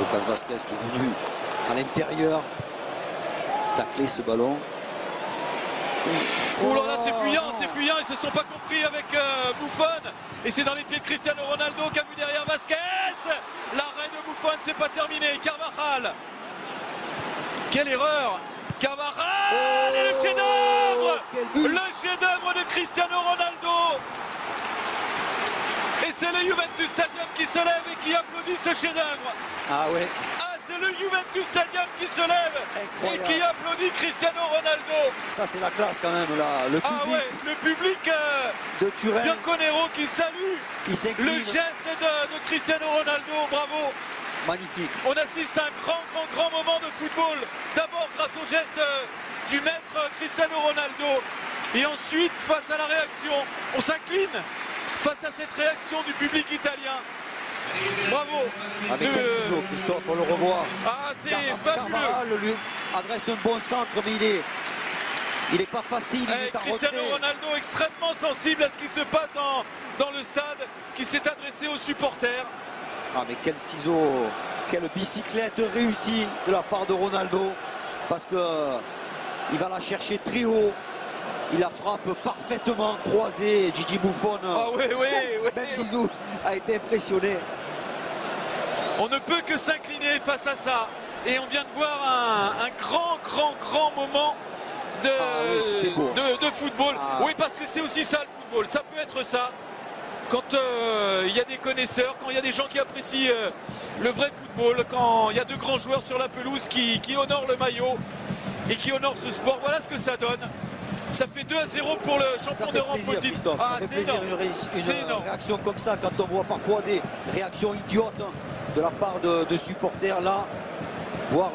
Lucas Vázquez qui est venu à l'intérieur tacler ce ballon. Oh là là, c'est fuyant, ils se sont pas compris avec Buffon. Et c'est dans les pieds de Cristiano Ronaldo qui a vu derrière Vázquez. L'arrêt de Buffon, c'est pas terminé. Carvajal. Quelle erreur. Carvajal et le chef-d'œuvre. Le chef-d'œuvre de Cristiano Ronaldo. Et c'est le Juventus Stadium qui se lève et qui applaudit ce chef-d'œuvre. Ah ouais. C'est le Juventus Stadium qui se lève. Incroyable. Et qui applaudit Cristiano Ronaldo. Ça c'est la classe quand même là. Le public, ouais, le public de Turin, Bianconero qui salue le geste de Cristiano Ronaldo. Bravo. Magnifique. On assiste à un grand moment de football. D'abord grâce au geste du maître Cristiano Ronaldo. Et ensuite face à la réaction. On s'incline face à cette réaction du public italien. Bravo. Avec quel ciseau, Christophe, on le revoit. Ah, c'est fabuleux. Carvajal lui adresse un bon centre, mais il est pas facile. Il est en Cristiano retrait. Ronaldo extrêmement sensible à ce qui se passe dans le stade, qui s'est adressé aux supporters. Ah, mais quel ciseau, quelle bicyclette réussie de la part de Ronaldo, parce que il va la chercher très haut. Il la frappe parfaitement croisée. Gigi Buffon, même Zizou, a été impressionné. On ne peut que s'incliner face à ça. Et on vient de voir un grand moment de football. Oui, parce que c'est aussi ça le football. Ça peut être ça. Quand il y a des connaisseurs, quand il y a des gens qui apprécient le vrai football, quand il y a de grands joueurs sur la pelouse qui honorent le maillot et qui honorent ce sport, voilà ce que ça donne. Ça fait 2-0 pour le champion d'Europe au titre. Ça fait plaisir une réaction comme ça quand on voit parfois des réactions idiotes de la part de supporters. Là, voir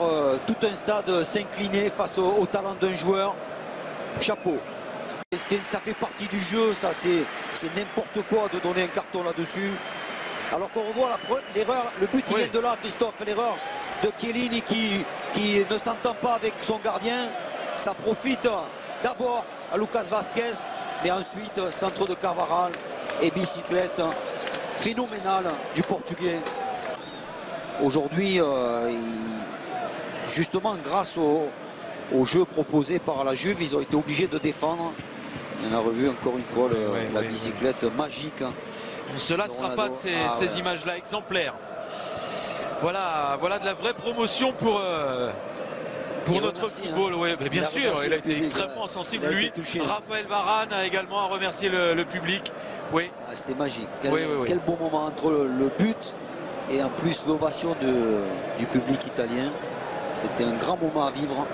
tout un stade s'incliner face au talent d'un joueur, chapeau. Ça fait partie du jeu, ça c'est n'importe quoi de donner un carton là-dessus. Alors qu'on revoit l'erreur, le but il vient de là, Christophe, l'erreur de Chiellini qui ne s'entend pas avec son gardien. Ça profite d'abord à Lucas Vázquez, mais ensuite centre de Carvajal et bicyclette phénoménale du Portugais. Aujourd'hui, justement grâce au jeu proposé par la Juve, ils ont été obligés de défendre. On a revu encore une fois la bicyclette magique. On ne se lassera pas de ces images-là exemplaires. Voilà de la vraie promotion pour notre football. Bien sûr, il a été extrêmement sensible. Lui, Raphaël Varane a également remercié le public. C'était magique. Quel beau moment entre le but et en plus l'ovation du public italien. C'était un grand moment à vivre.